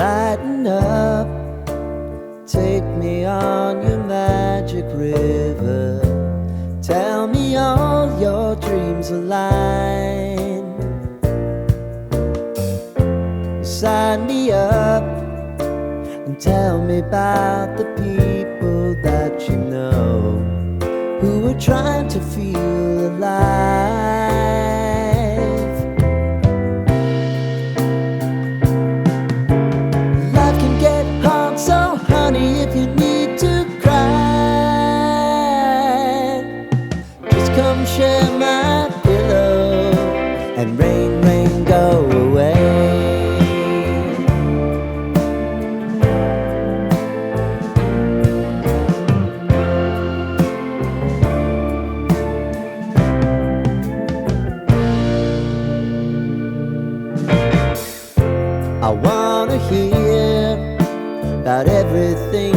Lighten up, take me on your magic river. Tell me all your dreams align. Sign me up and tell me about the people that you know who are trying to feel alive. Life can get hard, so honey, if you need to cry, just come share my pillow and rain, rain, go away. I wanna hear about everything